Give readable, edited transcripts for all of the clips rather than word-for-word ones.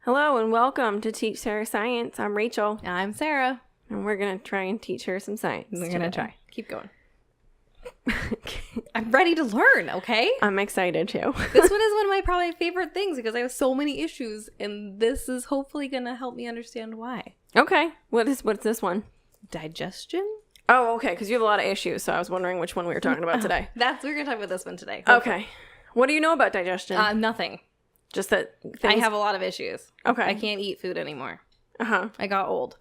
Hello and welcome to Teach Sara Science. I'm Rachel. I'm Sara. And we're going to try and teach her some science. We're going to try. Keep going. I'm ready to learn, okay? I'm excited too. This one is one of my probably favorite things because I have so many issues, and this is hopefully going to help me understand why. Okay. What's this one? Digestion? Oh, okay, because you have a lot of issues, so I was wondering which one we were talking about today. We're going to talk about this one today. Hopefully. Okay. What do you know about digestion? Nothing. Just that I have a lot of issues. Okay. I can't eat food anymore. Uh-huh. I got old.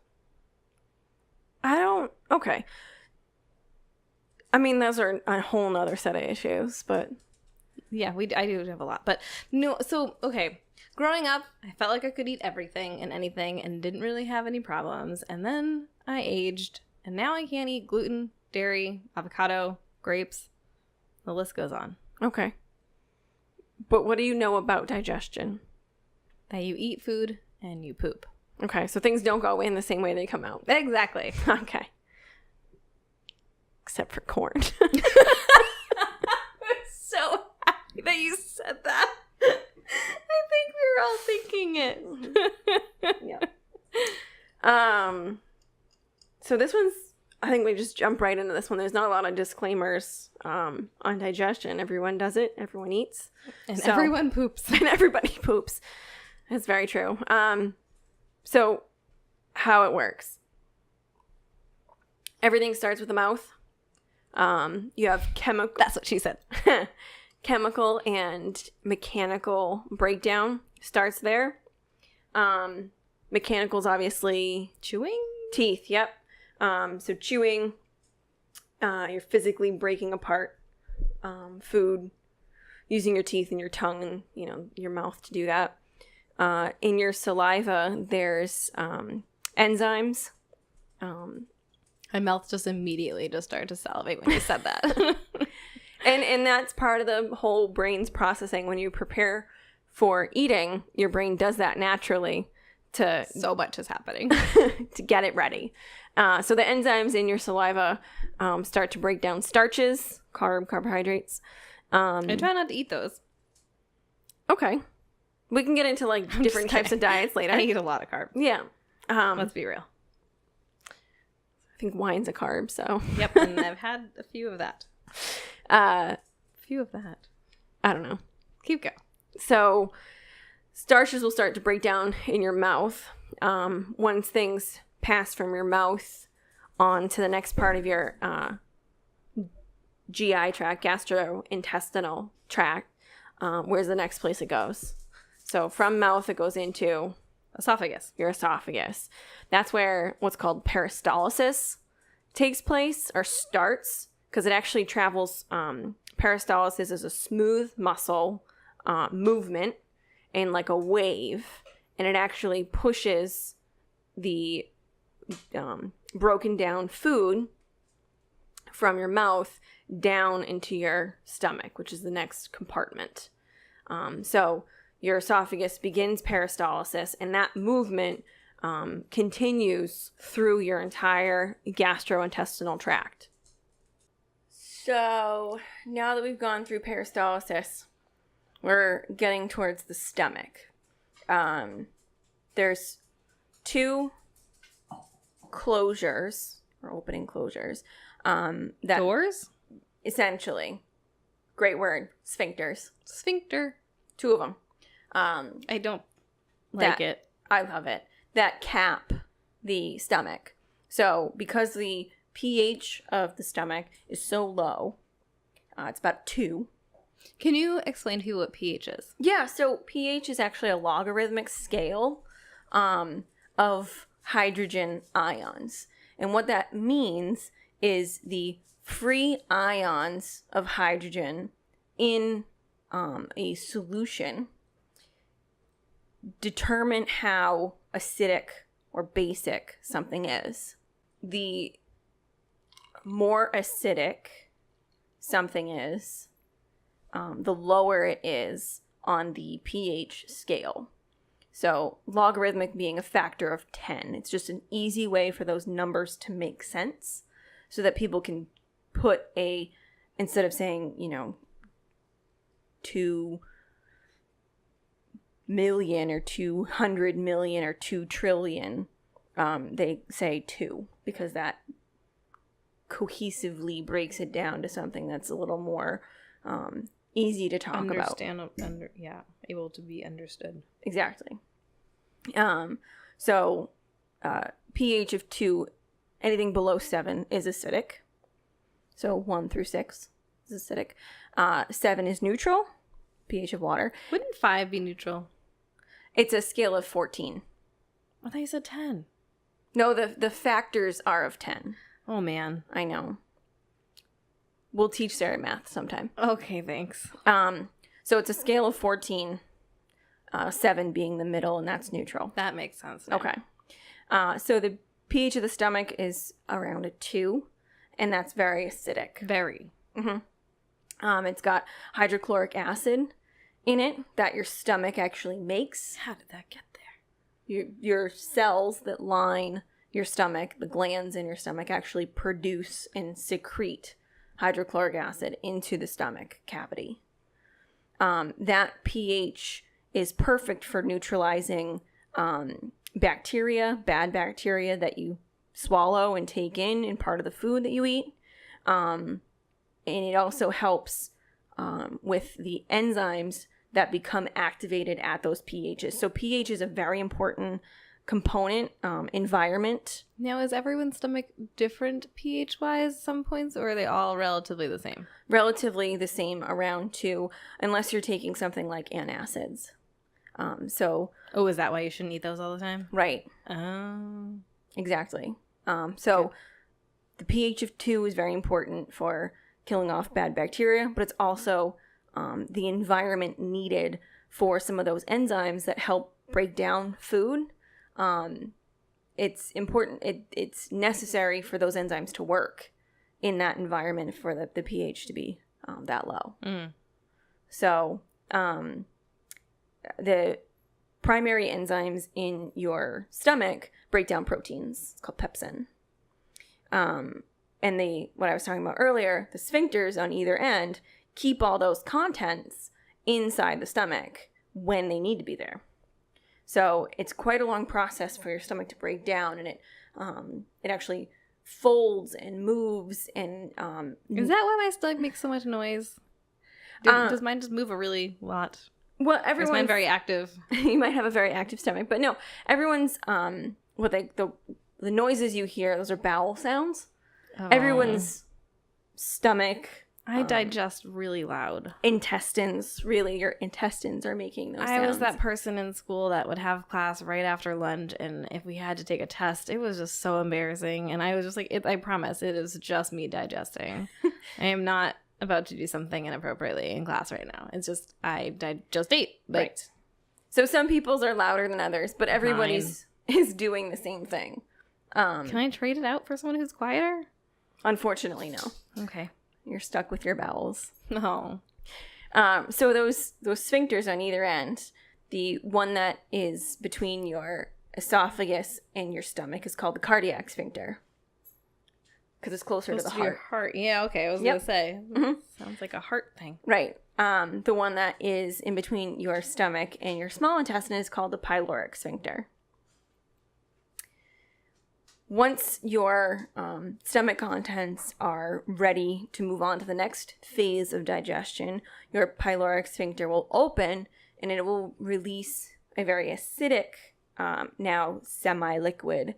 Okay. I mean, those are a whole nother set of issues, but... Yeah, I do have a lot. But no, so, okay. Growing up, I felt like I could eat everything and anything and didn't really have any problems. And then I aged, and now I can't eat gluten, dairy, avocado, grapes. The list goes on. Okay. But what do you know about digestion? That you eat food and you poop. Okay, so things don't go in the same way they come out. Exactly. Okay. Except for corn. I'm so happy that you said that. I think we were all thinking it. Yeah. So this one's, I think we just jump right into this one. There's not a lot of disclaimers on digestion. Everyone does it. Everyone eats. And everyone poops. And everybody poops. That's very true. So how it works. Everything starts with the mouth. You have chemical... That's what she said. Chemical and mechanical breakdown starts there. Mechanical's obviously... Chewing? Teeth, yep. So chewing, you're physically breaking apart food, using your teeth and your tongue and, your mouth to do that. In your saliva, there's enzymes. My mouth just immediately just started to salivate when you said that. And that's part of the whole brain's processing. When you prepare for eating, your brain does that naturally to... So much is happening. to get it ready. So the enzymes in your saliva start to break down starches, carbohydrates. I try not to eat those. Okay. We can get into different types of diets later. I eat a lot of carbs. Yeah. Let's be real. I think wine's a carb, so. Yep, and I've had a few of that. I don't know. Keep going. So starches will start to break down in your mouth. Once things pass from your mouth on to the next part of your GI tract, gastrointestinal tract, where's the next place it goes? So from mouth, it goes into your esophagus. That's where what's called peristalsis takes place or starts, because it actually travels. Peristalsis is a smooth muscle movement and like a wave, and it actually pushes the broken down food from your mouth down into your stomach, which is the next compartment. So your esophagus begins peristalsis, and that movement continues through your entire gastrointestinal tract. So now that we've gone through peristalsis, we're getting towards the stomach. There's two closures, or opening closures. That Doors? Essentially. Great word. Sphincters. Sphincter. Two of them. I don't like it. I love it. That cap the stomach. So because the pH of the stomach is so low, it's about 2. Can you explain to me what pH is? Yeah, so pH is actually a logarithmic scale of hydrogen ions. And what that means is the free ions of hydrogen in a solution determine how acidic or basic something is. The more acidic something is, the lower it is on the pH scale. So logarithmic being a factor of 10. It's just an easy way for those numbers to make sense so that people can put instead of saying, 2 million or 200 million or 2 trillion. They say 2 because that cohesively breaks it down to something that's a little more easy to talk about. Able to be understood. Exactly. So pH of 2, anything below 7 is acidic. So 1 through 6 is acidic. 7 is neutral, pH of water. Wouldn't 5 be neutral? It's a scale of 14. I thought you said 10. No, the factors are of 10. Oh, man. I know. We'll teach Sara math sometime. Okay, thanks. So it's a scale of 14, 7 being the middle, and that's neutral. That makes sense now. Okay. So the pH of the stomach is around a 2, and that's very acidic. Very. Mm-hmm. It's got hydrochloric acid in it that your stomach actually makes. How did that get there? Your cells that line your stomach, the glands in your stomach, actually produce and secrete hydrochloric acid into the stomach cavity. That pH is perfect for neutralizing bacteria, bad bacteria that you swallow and take in part of the food that you eat. And it also helps with the enzymes that become activated at those pHs. So pH is a very important component, environment. Now, is everyone's stomach different pH-wise some points, or are they all relatively the same? Relatively the same, around 2, unless you're taking something like antacids. Oh, is that why you shouldn't eat those all the time? Right. Oh. Exactly. The pH of 2 is very important for killing off bad bacteria, but it's also the environment needed for some of those enzymes that help break down food. It's important. It's necessary for those enzymes to work in that environment for the pH to be that low. So the primary enzymes in your stomach break down proteins. It's called pepsin. And what I was talking about earlier, the sphincters on either end keep all those contents inside the stomach when they need to be there. So it's quite a long process for your stomach to break down, and it actually folds and moves. And is that why my stomach makes so much noise? Does mine just move a really lot? Well, Is mine very active? You might have a very active stomach, but no, everyone's the noises you hear, those are bowel sounds. Oh. Everyone's stomach. I digest really loud. Intestines, really, your intestines are making those sounds. I was that person in school that would have class right after lunch, and if we had to take a test, it was just so embarrassing. And I was just like, I promise, it is just me digesting. I am not about to do something inappropriately in class right now. It's just, I just ate. Right. So some people's are louder than others, but everybody's is doing the same thing. Can I trade it out for someone who's quieter? Unfortunately, no. Okay. You're stuck with your bowels. No. So those sphincters on either end, the one that is between your esophagus and your stomach is called the cardiac sphincter. Because it's closer to the heart. Your heart. Yeah, okay. I was going to say. Mm-hmm. Sounds like a heart thing. Right. The one that is in between your stomach and your small intestine is called the pyloric sphincter. Once your stomach contents are ready to move on to the next phase of digestion, your pyloric sphincter will open and it will release a very acidic, now semi-liquid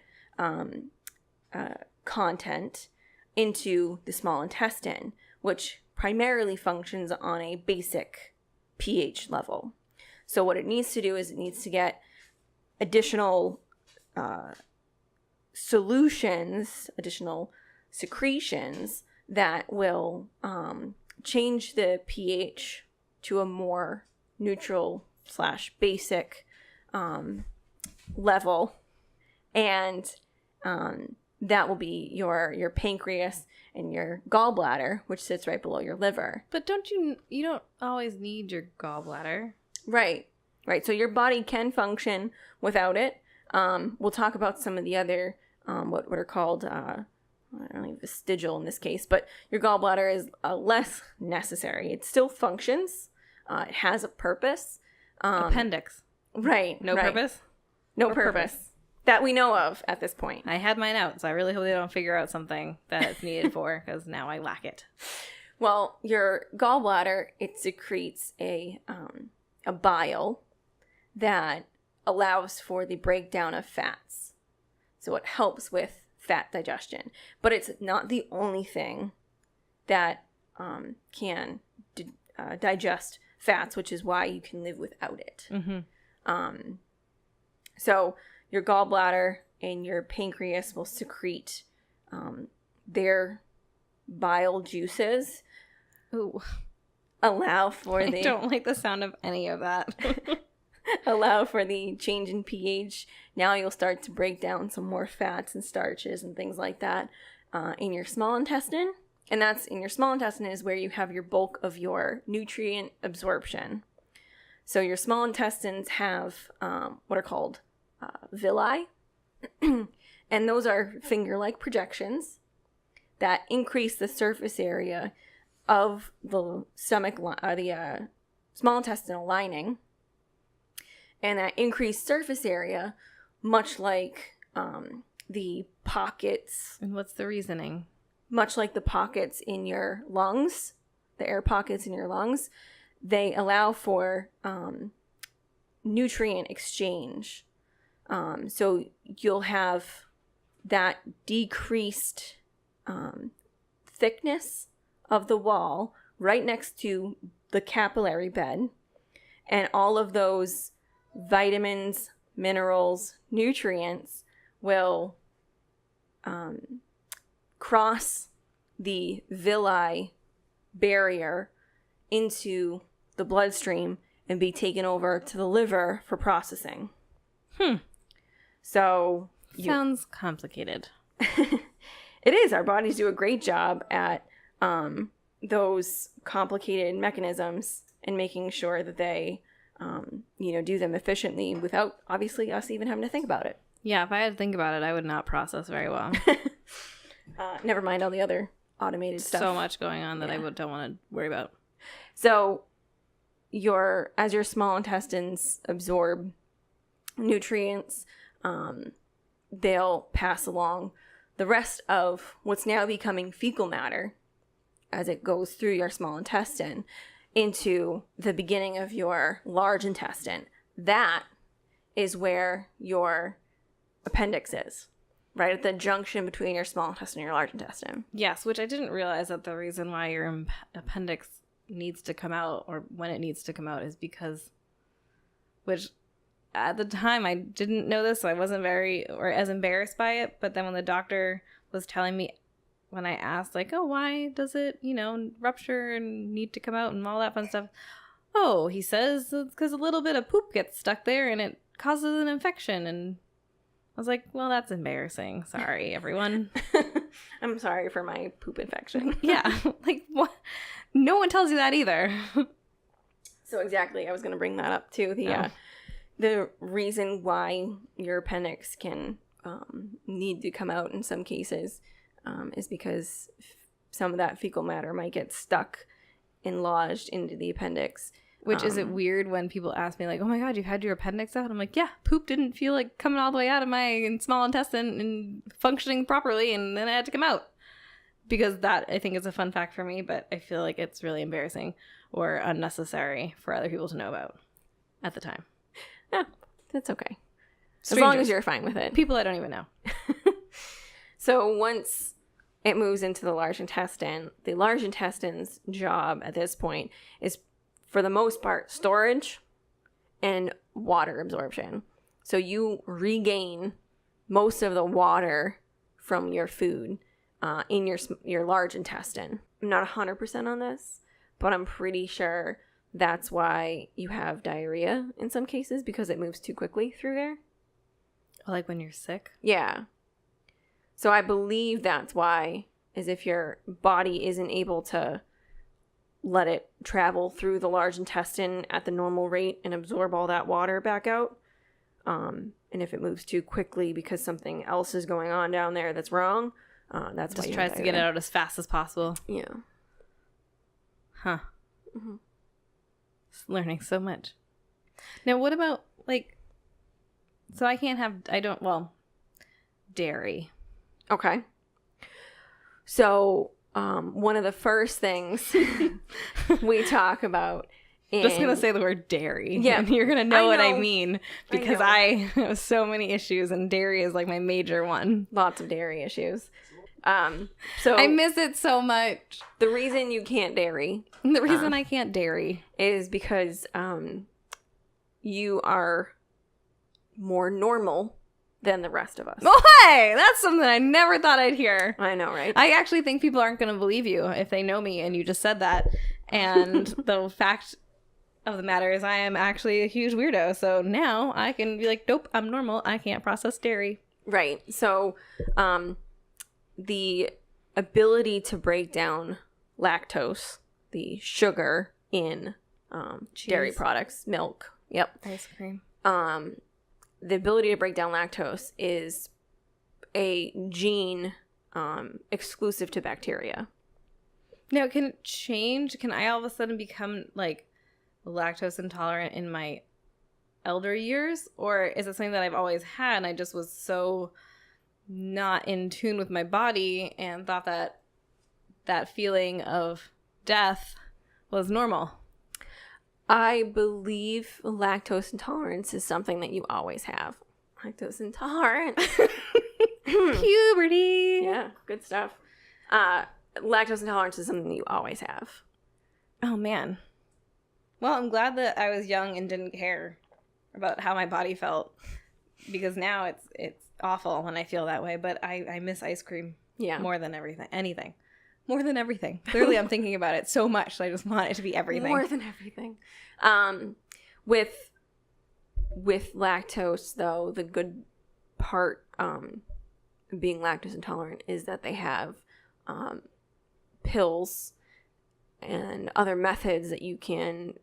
content into the small intestine, which primarily functions on a basic pH level. So what it needs to do is it needs to get additional solutions, additional secretions that will change the pH to a more neutral / basic level, and that will be your pancreas and your gallbladder, which sits right below your liver. But you don't always need your gallbladder. Right. So your body can function without it. We'll talk about some of the other what are called, I don't know, vestigial in this case, but your gallbladder is less necessary. It still functions. It has a purpose. Appendix. Right. No right. purpose? No Or purpose. That we know of at this point. I had mine out, so I really hope they don't figure out something that it's needed for, because now I lack it. Well, your gallbladder, it secretes a bile that allows for the breakdown of fats. So it helps with fat digestion. But it's not the only thing that can digest fats, which is why you can live without it. Mm-hmm. So your gallbladder and your pancreas will secrete their bile juices. Ooh. Allow for I the don't like the sound of any of that. allow for the change in pH. Now you'll start to break down some more fats and starches and things like that in your small intestine. And that's in your small intestine is where you have your bulk of your nutrient absorption. So your small intestines have what are called villi. And those are finger-like projections that increase the surface area of the stomach, the small intestinal lining. And that increased surface area, much like the pockets. And what's the reasoning? Much like the pockets in your lungs, the air pockets in your lungs, they allow for nutrient exchange. So you'll have that decreased thickness of the wall right next to the capillary bed, and all of those vitamins, minerals, nutrients will cross the villi barrier into the bloodstream and be taken over to the liver for processing. So Sounds complicated. It is. Our bodies do a great job at those complicated mechanisms and making sure that they, do them efficiently without, obviously, us even having to think about it. Yeah, if I had to think about it, I would not process very well. Never mind all the other automated stuff. So much going on that I don't want to worry about. So as your small intestines absorb nutrients, they'll pass along the rest of what's now becoming fecal matter as it goes through your small intestine into the beginning of your large intestine. That is where your appendix is, right at the junction between your small intestine and your large intestine. Yes, which I didn't realize that the reason why your appendix needs to come out, or when it needs to come out, is because, which at the time I didn't know this, so I wasn't as embarrassed by it. But then when the doctor was telling me, when I asked, like, oh, why does it, rupture and need to come out and all that fun stuff? Oh, he says it's because a little bit of poop gets stuck there and it causes an infection. And I was like, well, that's embarrassing. Sorry, everyone. I'm sorry for my poop infection. Yeah. Like, what? No one tells you that either. So exactly, I was going to bring that up too. The reason why your appendix can need to come out in some cases is because some of that fecal matter might get stuck and lodged into the appendix. Which is it weird when people ask me, like, oh my God, you've had your appendix out? I'm like, yeah, poop didn't feel like coming all the way out of my small intestine and functioning properly, and then I had to come out. Because that, I think, is a fun fact for me, but I feel like it's really embarrassing or unnecessary for other people to know about at the time. Yeah, that's okay. Strangers. As long as you're fine with it. People I don't even know. So once it moves into the large intestine's job at this point is, for the most part, storage and water absorption. So you regain most of the water from your food in your large intestine. I'm not 100% on this, but I'm pretty sure that's why you have diarrhea in some cases, because it moves too quickly through there. Like when you're sick? Yeah. So I believe that's why, is if your body isn't able to let it travel through the large intestine at the normal rate and absorb all that water back out. And if it moves too quickly because something else is going on down there that's wrong, that's why just you tries to get it out as fast as possible. Yeah. Huh. Mm-hmm. Learning so much. Now, what about like, so I can't have, dairy. Okay. So, one of the first things we talk about Just going to say the word dairy. Yeah. And you're going to know what I know. mean, because I I have so many issues, and dairy is like my major one. Lots of dairy issues. So I miss it so much. the reason you can't dairy The reason I can't dairy is because you are more normal than the rest of us. Oh, hey, that's something I never thought I'd hear. I know, right? I actually think people aren't going to believe you if they know me and you just said that. And the fact of the matter is I am actually a huge weirdo. So now I can be like, nope, I'm normal. I can't process dairy. Right. So the ability to break down lactose, the sugar in dairy products, milk, Ice cream. the ability to break down lactose is a gene exclusive to bacteria. Now, can it change? Can I all of a sudden become like lactose intolerant in my elder years? Or is it something that I've always had and I just was so not in tune with my body and thought that that feeling of death was normal? I believe lactose intolerance is something that you always have. Lactose intolerant. Puberty. Yeah, good stuff. Lactose intolerance is something that you always have. Oh, man. Well, I'm glad that I was young and didn't care about how my body felt, because now it's awful when I feel that way, but I miss ice cream more than anything. More than everything. Clearly, I'm thinking about it so much, so I just want it to be everything. More than everything. With lactose, though, the good part being lactose intolerant is that they have pills and other methods that you can,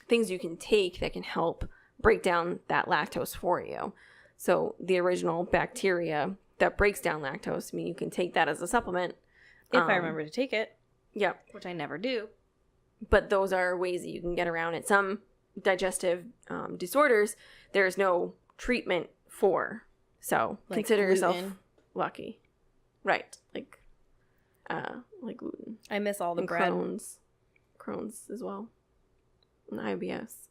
things you can take that can help break down that lactose for you. So the original bacteria that breaks down lactose, I mean, you can take that as a supplement. If I remember to take it. Yep. Which I never do. But those are ways that you can get around it. Some digestive disorders, there's no treatment for. So Like consider yourself gluten. lucky. Right. Like gluten. I miss all the And bread. Crohn's as well. And IBS.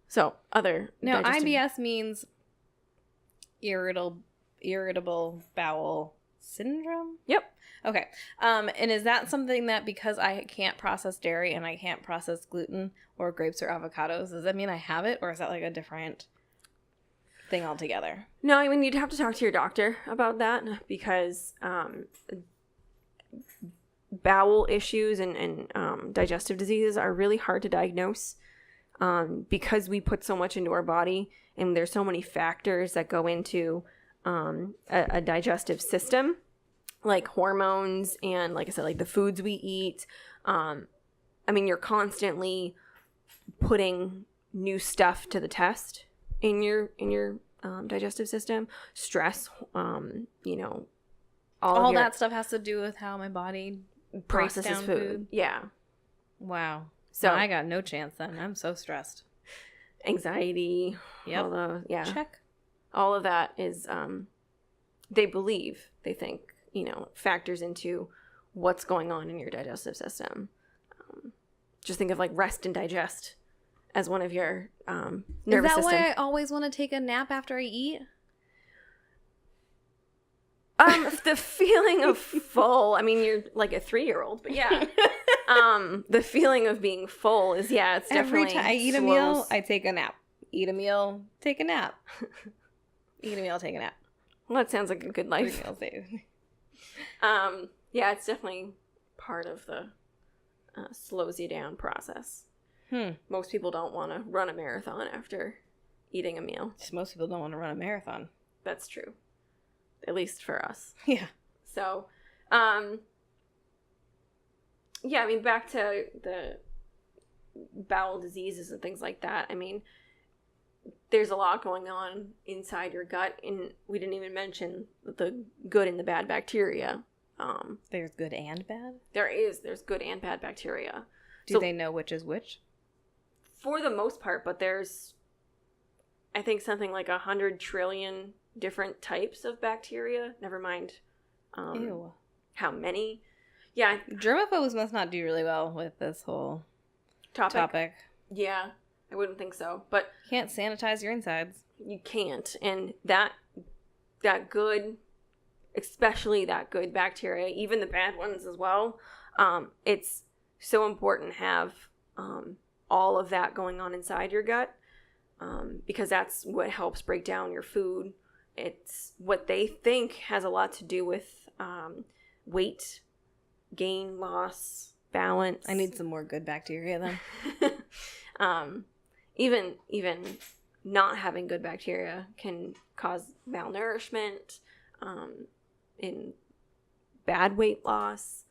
So other Now, digestive- IBS means irritable bowel syndrome? Yep. Okay. And is that something that because I can't process dairy and I can't process gluten or grapes or avocados, does that mean I have it, or is that like a different thing altogether? No, I mean, you'd have to talk to your doctor about that, because bowel issues and digestive diseases are really hard to diagnose, because we put so much into our body and there's so many factors that go into a digestive system, like hormones and, like I said, like the foods we eat. I mean, you're constantly putting new stuff to the test in your digestive system. Stress, All that stuff has to do with how my body breaks processes down food. Yeah. Wow. So I got no chance then. I'm so stressed. anxiety. Yep. Check. All of that is, they think, factors into what's going on in your digestive system. Just think of like rest and digest as one of your nervous system. Is that system. why I always want to take a nap after I eat? The feeling of full, I mean, you're like a 3-year-old, but yeah. The feeling of being full is, it's definitely Every time I eat a meal, I take a nap. Eat a meal, take a nap. Eat a meal, take a nap. Well, that sounds like a good life. 3 meals saved. Yeah, it's definitely part of the slows you down process. Most people don't want to run a marathon after eating a meal. Just most people don't want to run a marathon. That's true. At least for us. Yeah. So, yeah, I mean, back to the bowel diseases and things like that. I mean, there's a lot going on inside your gut, and we didn't even mention the good and the bad bacteria. There's good and bad? There's good and bad bacteria. Do they know which is which? For the most part, but there's I think something like 100 trillion different types of bacteria. Never mind Ew. how many. Yeah. Germaphobes must not do really well with this whole topic. Yeah, I wouldn't think so. But Can't sanitize your insides. you can't. And that good, especially that good bacteria, even the bad ones as well, it's so important to have all of that going on inside your gut, because that's what helps break down your food. It's what they think has a lot to do with weight gain, loss, balance. I need some more good bacteria then. Even not having good bacteria can cause malnourishment, in bad weight loss.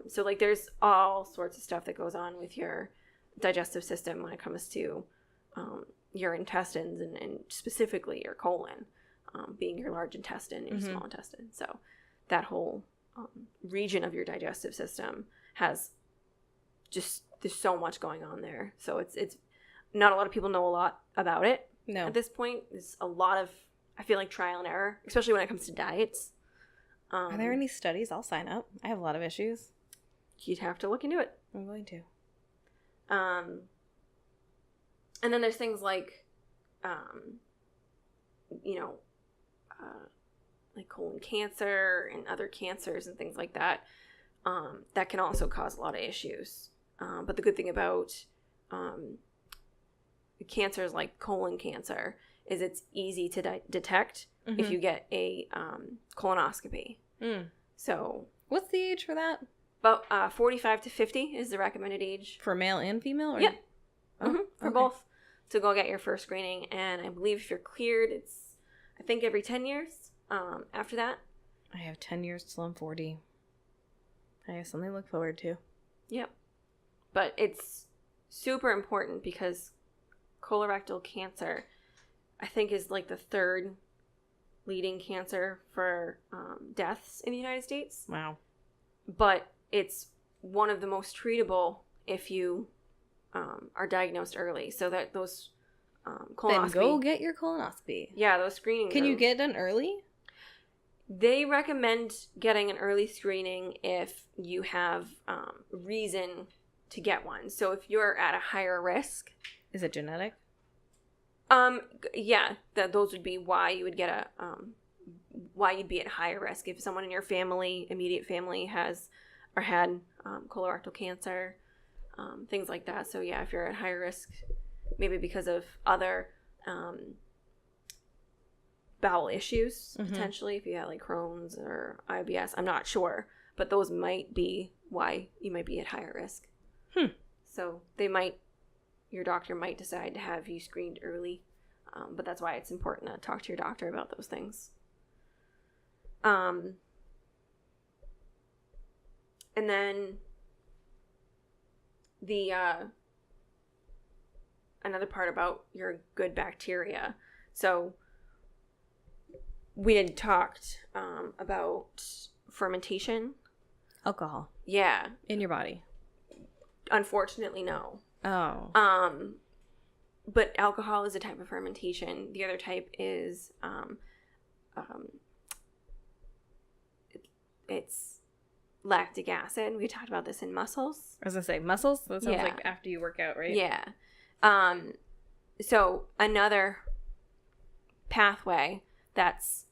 So like there's all sorts of stuff that goes on with your digestive system when it comes to your intestines and specifically your colon, being your large intestine and your small intestine. So that whole region of your digestive system has just, there's so much going on there. So it's not a lot of people know a lot about it. No. At this point, there's a lot of, I feel like, trial and error, especially when it comes to diets. Are there any studies? I'll sign up. I have a lot of issues. You'd have to look into it. I'm going to. And then there's things like, like colon cancer and other cancers and things like that, that can also cause a lot of issues. But the good thing about cancers like colon cancer is it's easy to detect if you get a colonoscopy. So what's the age for that? about 45 to 50 is the recommended age. For male and female? Or? Yeah. Oh, For okay. both. To go get your first screening. And I believe if you're cleared, it's, I think, every 10 years after that. I have 10 years till I'm 40. I have something to look forward to. Yep. But it's super important because colorectal cancer, I think, is like the third leading cancer for deaths in the United States. Wow. But it's one of the most treatable if you are diagnosed early. So that those colonoscopy... Then go get your colonoscopy. Yeah, those screenings. Can you get done early? They recommend getting an early screening if you have reason to get one. So if you're at a higher risk... Is it genetic? Yeah, those would be why you would get why you'd be at higher risk. If someone in your family, immediate family, has or had colorectal cancer, things like that. So yeah, if you're at higher risk, maybe because of other bowel issues, potentially, if you have like Crohn's or IBS, I'm not sure, but those might be why you might be at higher risk. So your doctor might decide to have you screened early, but that's why it's important to talk to your doctor about those things. And then the another part about your good bacteria. So we had talked about fermentation. Alcohol. Yeah. In your body. Unfortunately, no. Oh. But alcohol is a type of fermentation. The other type is it's lactic acid. We talked about this in mussels. I was gonna say mussels. That sounds Yeah. like after you work out, right? Yeah. So another pathway that's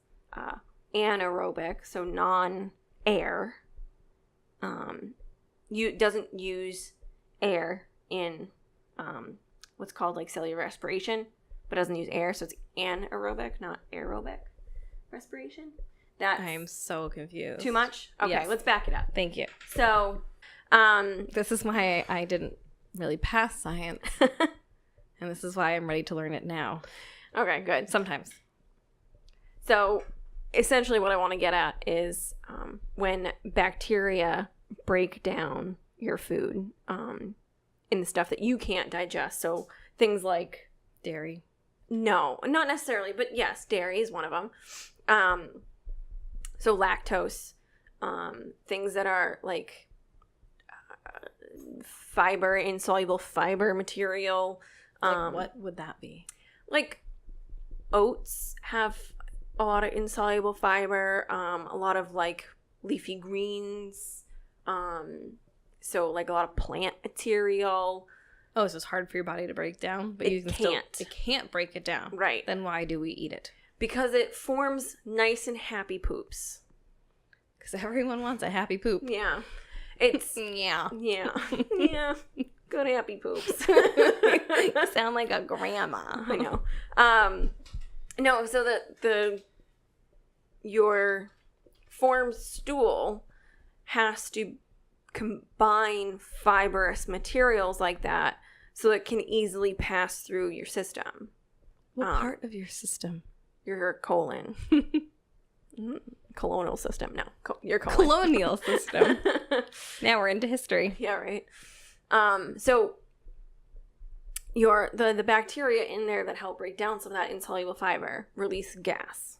anaerobic, so non-air, doesn't use air in what's called like cellular respiration, but doesn't use air, so it's anaerobic, not aerobic respiration. That's I am so confused. too much? Okay, Yes. let's back it up. Thank you. So, This is why I didn't really pass science. And this is why I'm ready to learn it now. okay, good. Sometimes. So, essentially what I want to get at is when bacteria break down your food in the stuff that you can't digest. So, things like... Dairy. No, not necessarily, but yes, dairy is one of them. So lactose, things that are like fiber, insoluble fiber material. Like what would that be? Like oats have a lot of insoluble fiber, a lot of like leafy greens, so like a lot of plant material. Oh, so it's hard for your body to break down, but you can it can't break it down. Right. Then why do we eat it? Because it forms nice and happy poops. Because everyone wants a happy poop. Yeah. It's yeah. Good happy poops. You sound like a grandma. I know. No, so your formed stool has to combine fibrous materials like that so it can easily pass through your system. What part of your system? Your colon. Colonial system. No, your colon. Colonial system. Now we're into history. Yeah, right. So the bacteria in there that help break down some of that insoluble fiber release gas.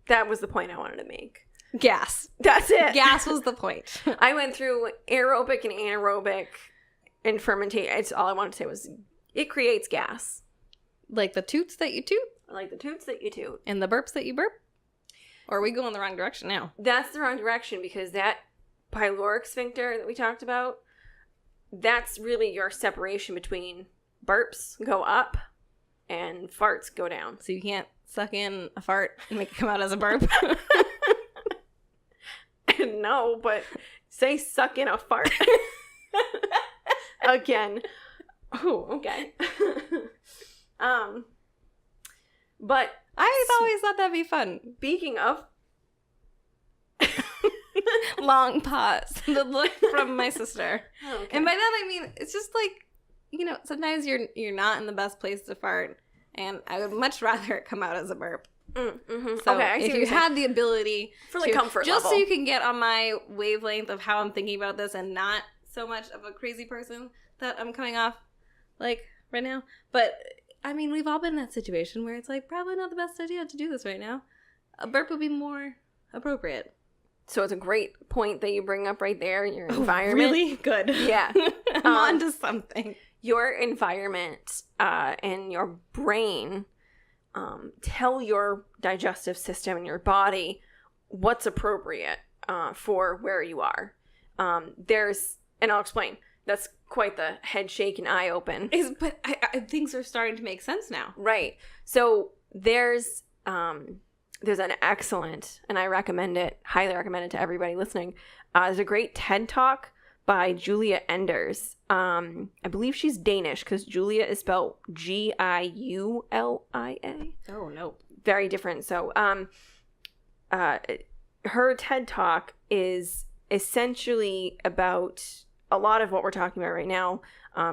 That was the point I wanted to make. Gas. That's it. Gas was the point. I went through aerobic and anaerobic and fermentation. It's all I wanted to say was it creates gas. Like the toots that you toot? Like the toots that you toot. And the burps that you burp? Or are we going the wrong direction now? That's the wrong direction because that pyloric sphincter that we talked about, that's really your separation between burps go up and farts go down. So you can't suck in a fart and make it come out as a burp? No, but say suck in a fart. Again. Oh, okay. But I always thought that'd be fun. Speaking of long pause, the look from my sister. Okay. And by that I mean it's just like, sometimes you're not in the best place to fart, and I would much rather it come out as a burp. Mm-hmm. So okay, I see if you had the ability for the comfort just level. so you can get on my wavelength of how I'm thinking about this and not so much of a crazy person that I'm coming off like right now. But I mean, we've all been in that situation where it's like probably not the best idea to do this right now. A burp would be more appropriate. So it's a great point that you bring up right there. Your environment. Really good. Yeah. I'm on to something. Your environment and your brain tell your digestive system and your body what's appropriate for where you are. And I'll explain. That's quite the head shake and eye open. But things are starting to make sense now. Right. So there's an excellent, and I highly recommend it to everybody listening. There's a great TED Talk by Julia Enders. I believe she's Danish because Julia is spelled Giulia. Oh, no. Very different. So her TED Talk is essentially about a lot of what we're talking about right now.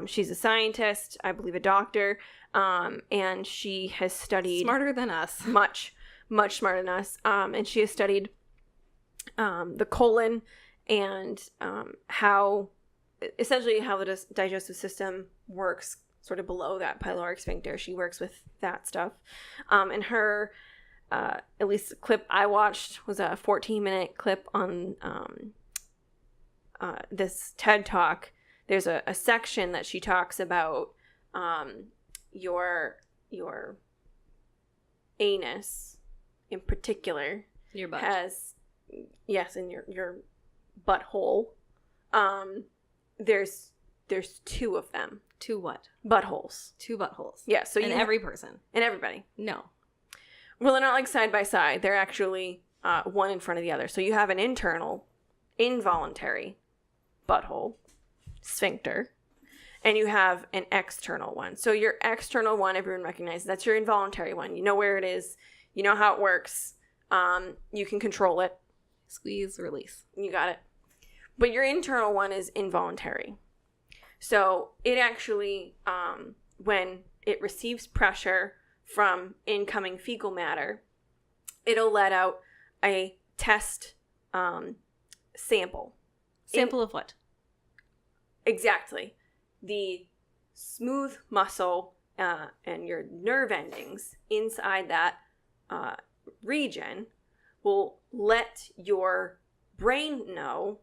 She's a scientist, I believe a doctor, and she has studied... Smarter than us. Much smarter than us. And she has studied the colon and how the digestive system works sort of below that pyloric sphincter. She works with that stuff. And her, at least the clip I watched was a 14-minute clip on this TED Talk. There's a section that she talks about your anus in particular. Your butt. In your butthole. There's two of them. Two what? Buttholes. Two buttholes. Yeah, so every person. And everybody. No. Well, they're not like side by side. They're actually one in front of the other. So you have an internal, involuntary butthole, sphincter, and you have an external one. So your external one, everyone recognizes, that's your involuntary one. You know where it is. You know how it works. You can control it. Squeeze, release. You got it. But your internal one is involuntary. So it actually, when it receives pressure from incoming fecal matter, it'll let out a test sample. Sample of what? Exactly. The smooth muscle and your nerve endings inside that region will let your brain know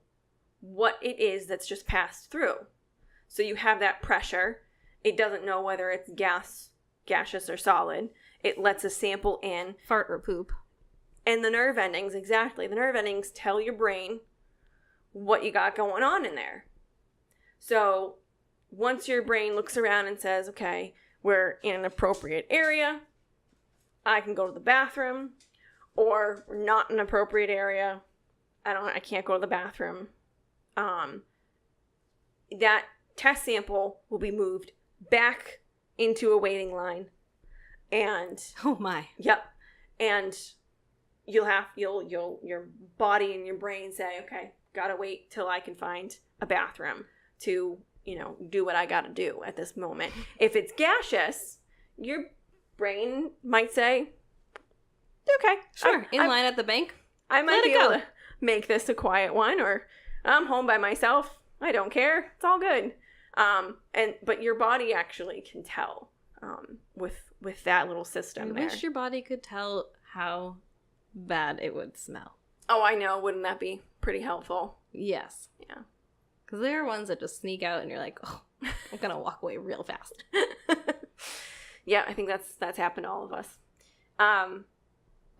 what it is that's just passed through. So you have that pressure. It doesn't know whether it's gaseous or solid. it lets a sample in. Fart or poop. And the nerve endings, exactly. The nerve endings tell your brain what you got going on in there. So once your brain looks around and says, okay, we're in an appropriate area, I can go to the bathroom, or we're not in an appropriate area, I can't go to the bathroom. That test sample will be moved back into a waiting line. And oh my. Yep. And your body and your brain say, okay, gotta wait till I can find a bathroom to, do what I gotta do at this moment. If it's gaseous, your brain might say, okay, sure, in line at the bank, I might be able to make this a quiet one, or I'm home by myself, I don't care, it's all good. But your body actually can tell with that little system there. I wish your body could tell how bad it would smell. Oh, I know. Wouldn't that be pretty helpful? Yes. Yeah. Because there are ones that just sneak out and you're like, oh, I'm going to walk away real fast. Yeah, I think that's happened to all of us.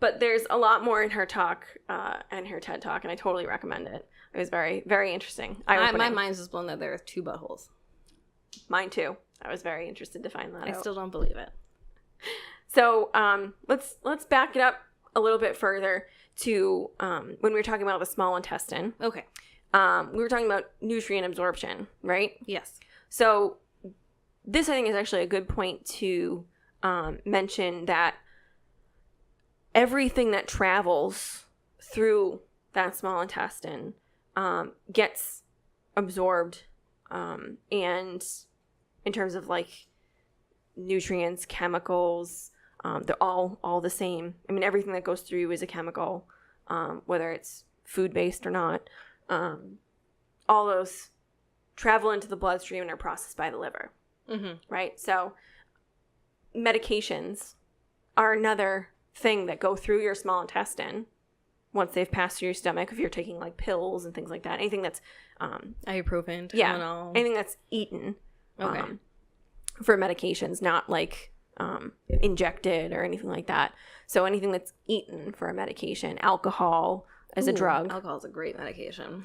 But there's a lot more in her talk and her TED Talk, and I totally recommend it. It was very, very interesting. My mind's just blown that there are 2 buttholes. Mine too. I was very interested to find that out. I still don't believe it. So let's back it up a little bit further to when we were talking about the small intestine. Okay. We were talking about nutrient absorption, right? Yes. So this, I think, is actually a good point to mention that everything that travels through that small intestine gets absorbed, and in terms of like nutrients, chemicals, they're all the same. I mean, everything that goes through is a chemical, whether it's food-based or not. All those travel into the bloodstream and are processed by the liver, right? So medications are another thing that go through your small intestine once they've passed through your stomach. If you're taking like pills and things like that, anything that's ibuprofen, Tylenol. Yeah, anything that's eaten for medications, not like injected or anything like that. So anything that's eaten for a medication, alcohol as a drug. Alcohol is a great medication.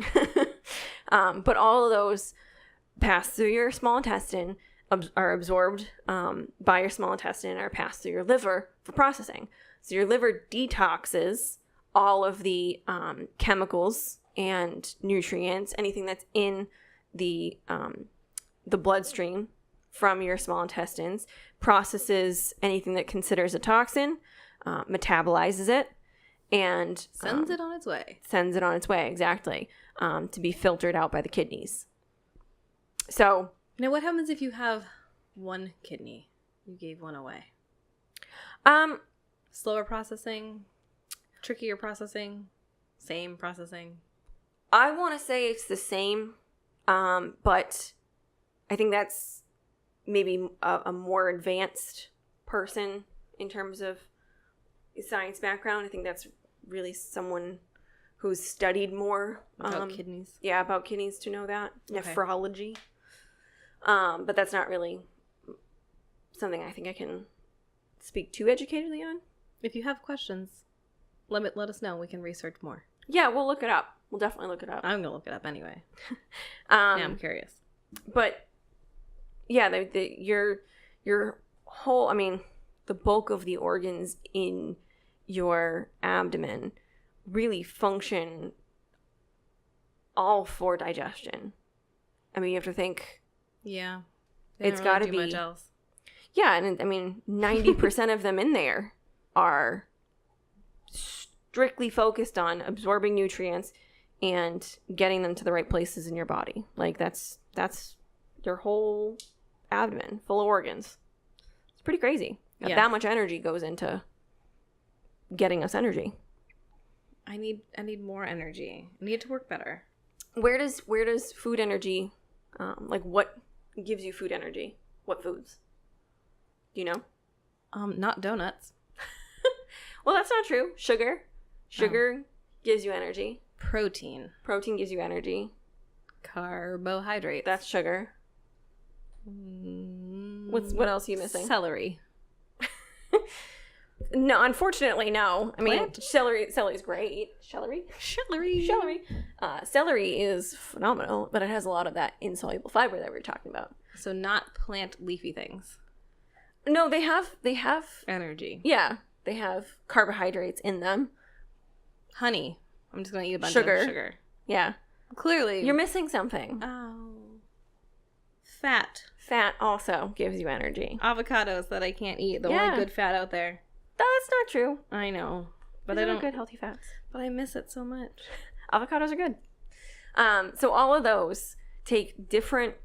But all of those pass through your small intestine, are absorbed by your small intestine, and are passed through your liver for processing. So your liver detoxes all of the chemicals and nutrients, anything that's in the bloodstream from your small intestines, processes anything that considers a toxin, metabolizes it, and sends it on its way. Sends it on its way, exactly, to be filtered out by the kidneys. So now, what happens if you have one kidney? You gave one away. Slower processing, trickier processing, same processing. I want to say it's the same, but I think that's maybe a more advanced person in terms of science background. I think that's really someone who's studied more about kidneys. Yeah, about kidneys to know that. Okay. Nephrology. But that's not really something I think I can speak too educatedly on. If you have questions, let us know. We can research more. Yeah, we'll look it up. We'll definitely look it up. I'm gonna look it up anyway. Yeah, I'm curious. But yeah, your whole, I mean, the bulk of the organs in your abdomen really function all for digestion. I mean, you have to think. Yeah. It's got to be. Much else. Yeah, and I mean, 90% of them in there are strictly focused on absorbing nutrients and getting them to the right places in your body. Like that's your whole abdomen full of organs. It's pretty crazy. Yeah. That much energy goes into getting us energy. I need more energy. I need to work better. Where does food energy, like what gives you food energy? What foods? Do you know? Not donuts. Well, that's not true. Sugar gives you energy. Protein Gives you energy. Carbohydrates. That's sugar. What else are you missing? Celery. No, unfortunately, no. I mean, Plant? celery's great. Celery. Celery is phenomenal, but it has a lot of that insoluble fiber that we were talking about. So not plant leafy things. No, they have Energy. yeah, they have carbohydrates in them. Honey. I'm just going to eat a bunch Sugar. of sugar. Yeah. Clearly. You're missing something. Oh. Fat. Fat also gives you energy. Avocados that I can't eat. The Yeah. only good fat out there. That's not true. I know. But These I are don't. good healthy fats. But I miss it so much. Avocados are good. So all of those take different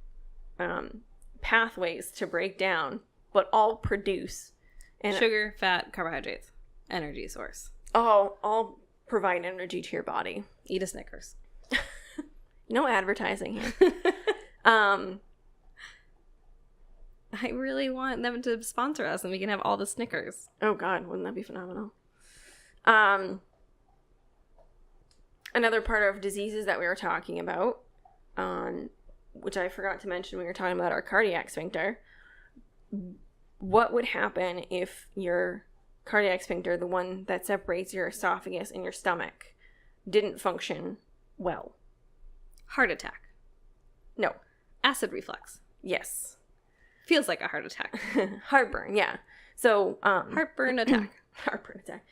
pathways to break down, but all produce Sugar, fat, carbohydrates. Energy source. all provide energy to your body. Eat a Snickers. No advertising here. I really want them to sponsor us and we can have all the Snickers. Oh God, wouldn't that be phenomenal? Another part of diseases that we were talking about, which I forgot to mention, we were talking about our cardiac sphincter. What would happen if your cardiac sphincter, the one that separates your esophagus and your stomach, didn't function well? Heart attack. No. Acid reflux. Yes. Feels like a heart attack. Heartburn, yeah. So, Heartburn attack. Heartburn attack.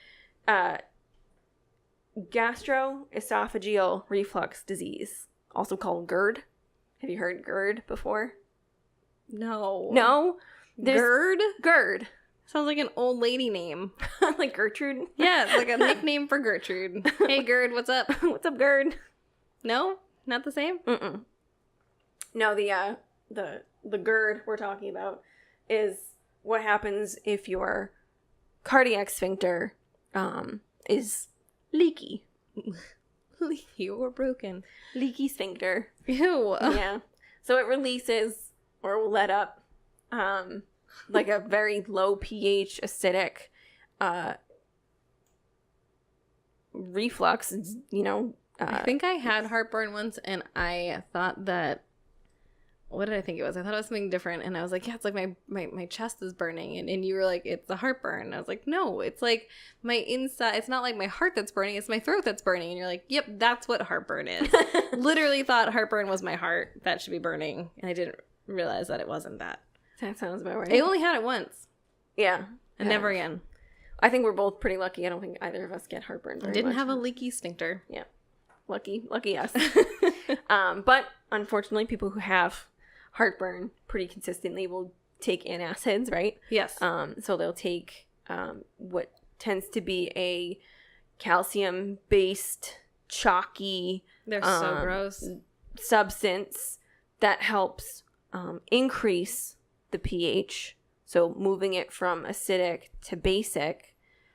Gastroesophageal reflux disease, also called GERD. Have you heard GERD before? No. No? GERD? GERD. Sounds like an old lady name. Like Gertrude? Yeah, it's like a nickname for Gertrude. Hey, GERD, what's up? What's up, GERD? No? Not the same? Mm-mm. No, the GERD we're talking about is what happens if your cardiac sphincter is leaky. Leaky or broken. Leaky sphincter. Ew. Yeah. So it releases or will let up like a very low pH acidic reflux, I think I had heartburn once and I thought that, what did I think it was? I thought it was something different and I was like, yeah, it's like my chest is burning and you were like, it's the heartburn. And I was like, no, it's like my inside, it's not like my heart that's burning, it's my throat that's burning. And you're like, yep, that's what heartburn is. Literally thought heartburn was my heart that should be burning and I didn't realize that it wasn't that. That sounds about right. I only had it once Yeah. and never again. I think we're both pretty lucky. I don't think either of us get heartburn very Didn't much. have a leaky sphincter. Yeah. Lucky us. But unfortunately, people who have heartburn pretty consistently will take antacids, right? Yes. So they'll take what tends to be a calcium-based, chalky They're so gross. substance that helps increase the pH. So moving it from acidic to basic,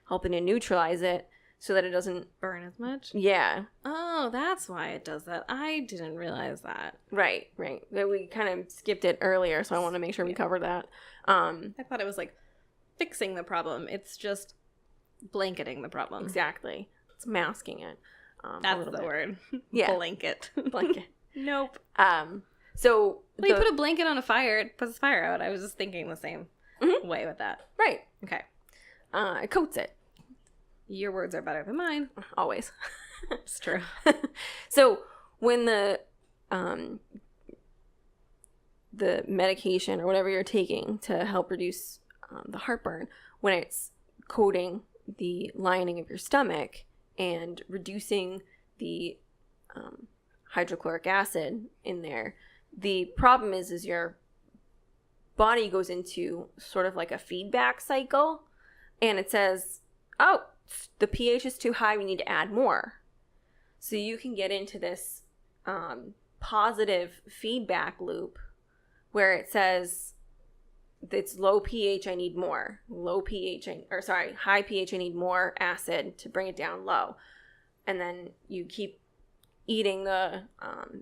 helping to neutralize it so that it doesn't Burn as much? Yeah. Oh, that's why it does that. I didn't realize that. Right. We kind of skipped it earlier, so I want to make sure we cover that. I thought it was like fixing the problem. It's just blanketing the problem. Exactly. It's masking it. That's the word. Yeah. Blanket. Blanket. Nope. So Well, you put a blanket on a fire, it puts the fire out. I was just thinking the same way with that. right. Okay. It coats it. Your words are better than mine. Always. It's true. So when the medication or whatever you're taking to help reduce the heartburn, when it's coating the lining of your stomach and reducing the hydrochloric acid in there, the problem is your body goes into sort of like a feedback cycle and it says, oh, the pH is too high, we need to add more. So you can get into this positive feedback loop where it says it's low pH, I need more. High pH, I need more acid to bring it down low. And then you keep eating the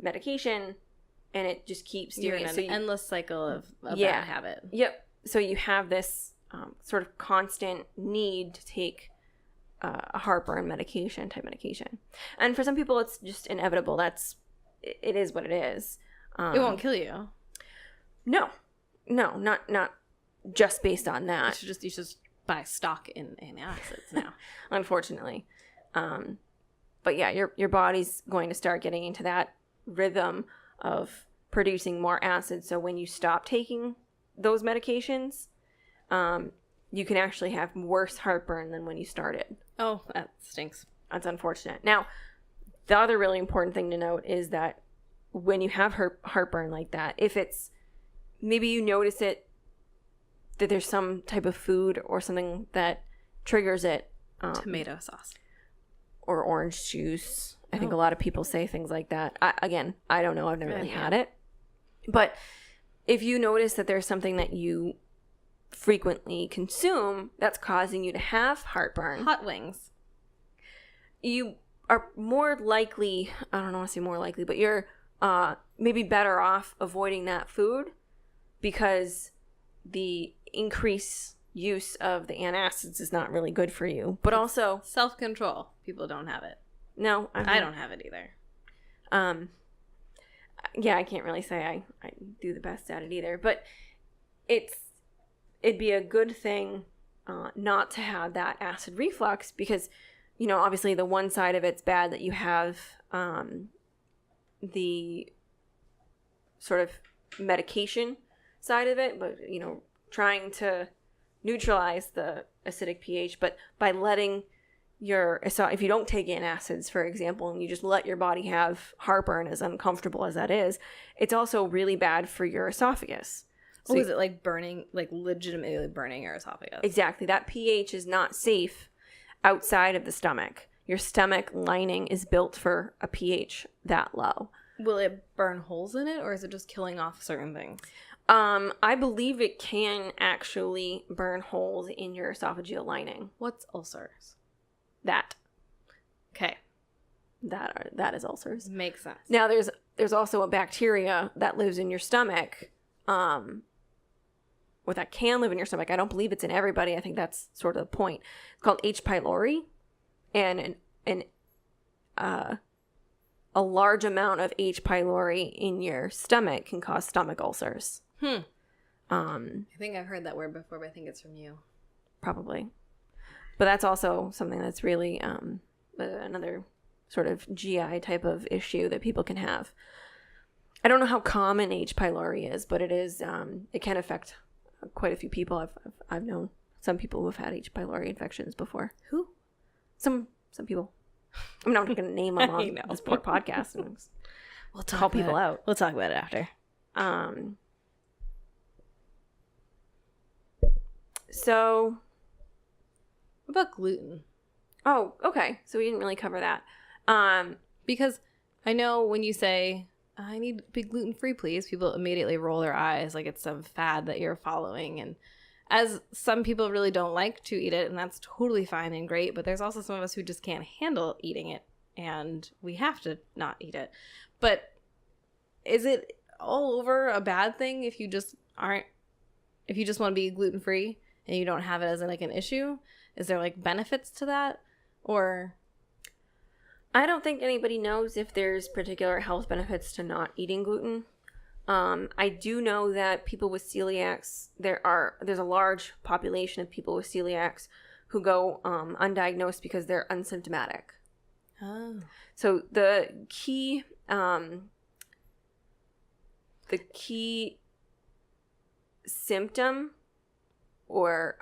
medication and it just keeps doing You're it. in an endless cycle of bad habit. Yep. So you have this sort of constant need to take a heartburn type medication. And for some people, it's just inevitable. It is what it is. It won't kill you. No, not just based on that. You should buy stock in antacids now. Unfortunately. But yeah, your body's going to start getting into that rhythm of producing more acid. So when you stop taking those medications, you can actually have worse heartburn than when you started. Oh, that stinks. That's unfortunate. Now, the other really important thing to note is that when you have heartburn like that, if it's maybe you notice it, that there's some type of food or something that triggers it. Tomato sauce. Or orange juice. I think a lot of people say things like that. I don't know. I've never really had it. But if you notice that there's something that you frequently consume that's causing you to have heartburn. Hot wings. You are more likely, I don't want to say more likely, but you're maybe better off avoiding that food because the increased use of the antacids is not really good for you. But also self-control. People don't have it. No, I don't have it either. Yeah, I can't really say I do the best at it either. But it'd be a good thing not to have that acid reflux because, you know, obviously the one side of it's bad that you have the sort of medication side of it, but, you know, trying to neutralize the acidic pH, but by letting so if you don't take antacids, for example, and you just let your body have heartburn, as uncomfortable as that is, it's also really bad for your esophagus. So is it like burning, like legitimately burning your esophagus? Exactly. That pH is not safe outside of the stomach. Your stomach lining is built for a pH that low. Will it burn holes in it, or is it just killing off certain things? I believe it can actually burn holes in your esophageal lining. What's ulcers? That. Okay. That is ulcers. Makes sense. Now there's also a bacteria that lives in your stomach, or that can live in your stomach. I don't believe it's in everybody. I think that's sort of the point. It's called H. pylori, and a large amount of H. pylori in your stomach can cause stomach ulcers. I think I've heard that word before, but I think it's from you. Probably. But that's also something that's really another sort of GI type of issue that people can have. I don't know how common H. pylori is, but it is. It can affect quite a few people. I've known some people who have had H. pylori infections before. Who? Some people. I'm not going to name them on this poor podcast. And we'll call people out. We'll talk about it after. So, what about gluten? Oh, okay. So we didn't really cover that. Because I know when you say, I need to be gluten-free, please, people immediately roll their eyes like it's some fad that you're following. And as some people really don't like to eat it, and that's totally fine and great, but there's also some of us who just can't handle eating it, and we have to not eat it. But is it all over a bad thing if you just want to be gluten-free and you don't have it as like an issue? Is there like benefits to that? Or I don't think anybody knows if there's particular health benefits to not eating gluten. I do know that people with celiacs, there's a large population of people with celiacs who go undiagnosed because they're asymptomatic. Oh. So the key symptom, or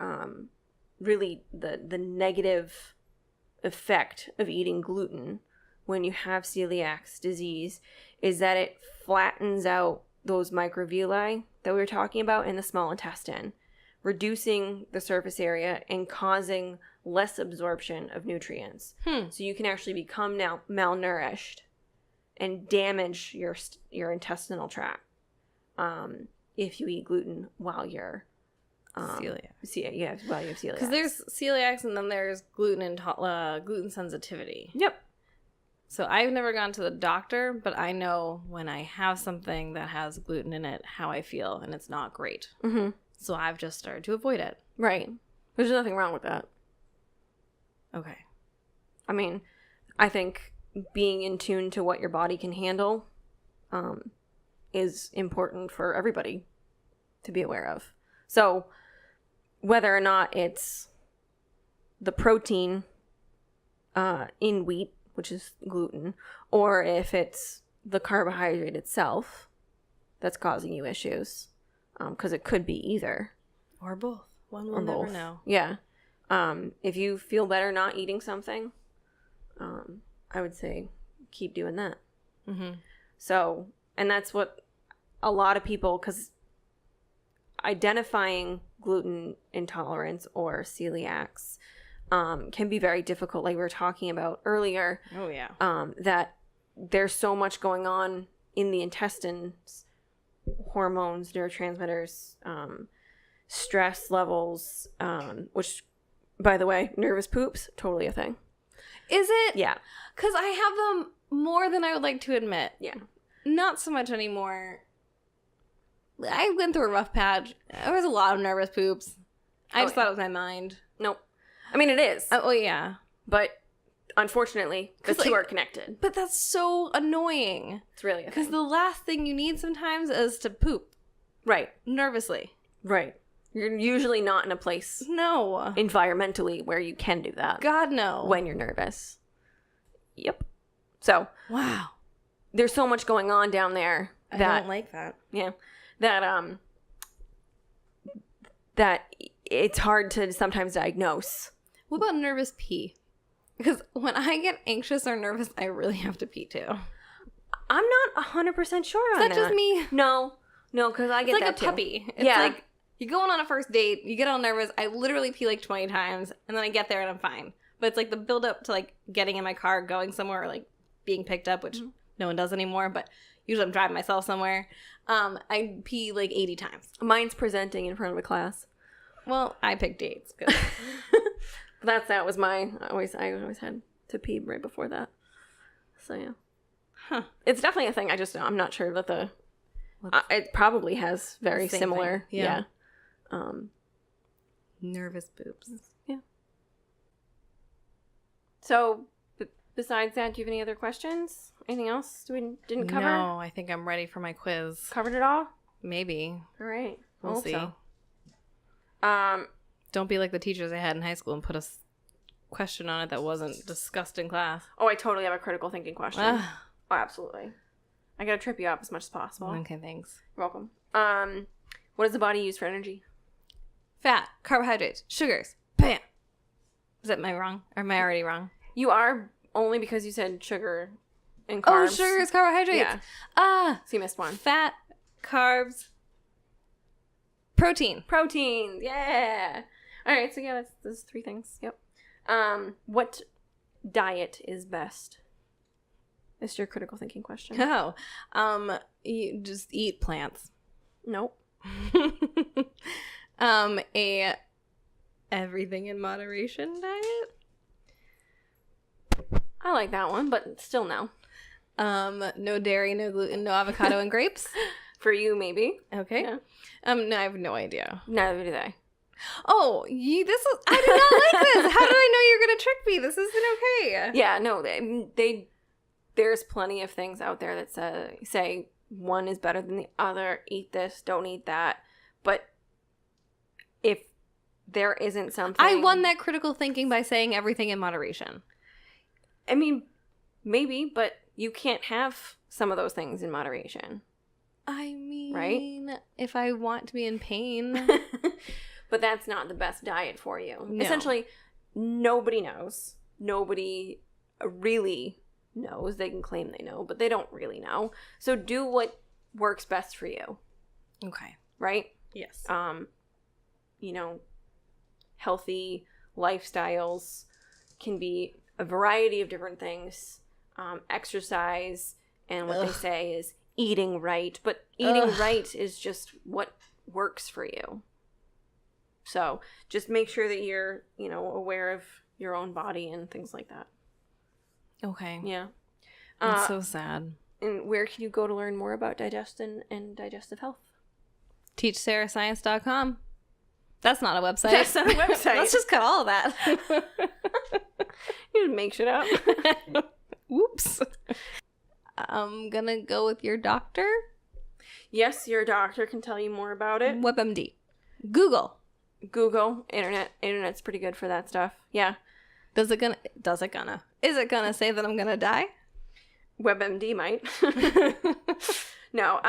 really the negative effect of eating gluten when you have celiac disease, is that it flattens out those microvilli that we were talking about in the small intestine, reducing the surface area and causing less absorption of nutrients. So you can actually become now malnourished and damage your intestinal tract if you eat gluten while you're celiac. While you have celiac. Because there's celiacs and then there's gluten sensitivity. Yep. So I've never gone to the doctor, but I know when I have something that has gluten in it, how I feel, and it's not great. Mm-hmm. So I've just started to avoid it. Right. There's nothing wrong with that. Okay. I mean, I think being in tune to what your body can handle is important for everybody to be aware of. So whether or not it's the protein in wheat, which is gluten, or if it's the carbohydrate itself that's causing you issues, because it could be either. Or both. One will Or never both. know. Yeah. If you feel better not eating something, I would say keep doing that. Mm-hmm. So, and that's what a lot of people, because identifying gluten intolerance or celiacs can be very difficult, like we were talking about earlier. Oh, yeah. That there's so much going on in the intestines, hormones, neurotransmitters, stress levels, which, by the way, nervous poops, totally a thing. Is it? Yeah. Because I have them more than I would like to admit. Yeah. Not so much anymore. I went through a rough patch. There was a lot of nervous poops. I just thought it was my mind. Nope. I mean, it is. Oh, yeah. But unfortunately, the 'Cause, two like, are connected. But that's so annoying. It's really a Because thing. the last thing you need sometimes is to poop. Right. Nervously. Right. You're usually not in a place No. environmentally where you can do that God, no. when you're nervous. Yep. So Wow. there's so much going on down there I that don't like that. that it's hard to sometimes diagnose. What about nervous pee? Because when I get anxious or nervous, I really have to pee too. I'm not 100% sure on Is that. that just me? No, because I get It's like that a too. puppy. It's Yeah. like you're going on a first date, you get all nervous. I literally pee like 20 times, and then I get there and I'm fine. But it's like the build up to like getting in my car, going somewhere, or like being picked up, which no one does anymore. But usually I'm driving myself somewhere. I pee like 80 times. Mine's presenting in front of a class. Well, I pick dates. 'Cause That was my. I always had to pee right before that. So yeah. Huh. It's definitely a thing. I'm not sure that it probably has very Same similar. thing. Yeah. Yeah. Nervous boobs. Yeah. So, besides that, do you have any other questions? Anything else we didn't cover? No, I think I'm ready for my quiz. Covered it all? Maybe. All right. We'll Hope see. so. Don't be like the teachers I had in high school and put a question on it that wasn't discussed in class. Oh, I totally have a critical thinking question. Ah. Oh, absolutely. I gotta trip you up as much as possible. Okay, thanks. You're welcome. What does the body use for energy? Fat, carbohydrates, sugars. Bam. Is that my wrong? Or am I already wrong? You are only because you said sugar and carbs. Oh, sugars, carbohydrates. Yeah. So you missed one. Fat, carbs, protein. Proteins. Yeah. All right. So yeah, that's those three things. Yep. What diet is best? It's your critical thinking question. Oh, you just eat plants. Nope. A everything in moderation diet. I like that one, but still no. No dairy, no gluten, no avocado and grapes. For you, maybe. Okay. Yeah. No, I have no idea. Neither do they. Oh, I do not like this. How did I know you're gonna trick me? This isn't okay. Yeah, no, they there's plenty of things out there that say one is better than the other. Eat this, don't eat that. But if there isn't something, I won that critical thinking by saying everything in moderation. I mean, maybe, but you can't have some of those things in moderation. I mean, Right? If I want to be in pain. But that's not the best diet for you. No. Essentially, nobody knows. Nobody really knows. They can claim they know, but they don't really know. So do what works best for you, Okay. right? Yes. Healthy lifestyles can be a variety of different things. Exercise, and what they say is eating right. But eating right is just what works for you. So just make sure that you're, aware of your own body and things like that. Okay. Yeah. It's so sad. And where can you go to learn more about digestion and digestive health? TeachSarahScience.com. That's not a website. That's not a website. Let's just cut all of that. You make shit up. Whoops. I'm gonna go with your doctor. Yes, your doctor can tell you more about it. WebMD. Google. Google, internet's pretty good for that stuff. Yeah. Is it gonna say that I'm gonna die? WebMD might. No,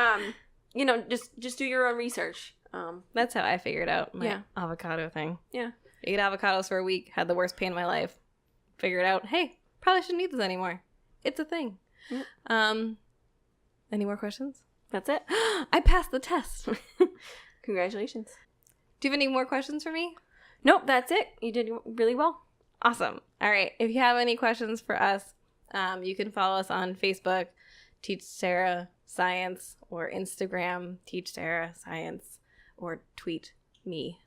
just do your own research. That's how I figured out my avocado thing. Yeah. Ate avocados for a week, had the worst pain of my life. Figured out, hey, probably shouldn't eat this anymore. It's a thing. Yeah. Any more questions? That's it. I passed the test. Congratulations. Do you have any more questions for me? Nope, that's it. You did really well. Awesome. All right. If you have any questions for us, you can follow us on Facebook, Teach Sara Science, or Instagram, Teach Sara Science, or tweet me,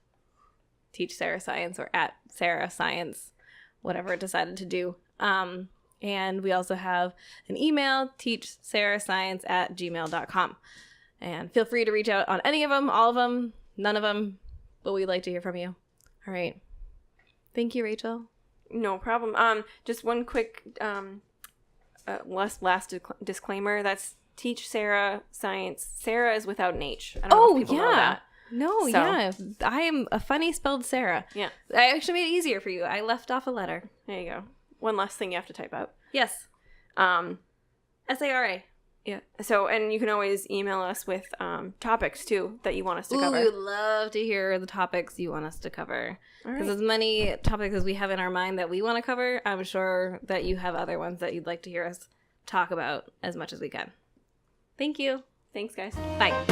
Teach Sara Science, or at Sara Science, whatever it decided to do. And we also have an email, teachsarascience@gmail.com. And feel free to reach out on any of them, all of them, none of them, but we'd like to hear from you. All right. Thank you, Rachel. No problem. Just one quick last disclaimer. That's Teach Sara Science. Sara is without an H. I don't know if people know that. No, So- yeah. I am a funny spelled Sarah. Yeah. I actually made it easier for you. I left off a letter. There you go. One last thing you have to type out. Yes. Sara. Yeah. So, and you can always email us with topics too that you want us to Ooh, cover. we would love to hear the topics you want us to cover. All Because right. as many topics as we have in our mind that we want to cover, I'm sure that you have other ones that you'd like to hear us talk about as much as we can. Thank you. Thanks, guys. Bye.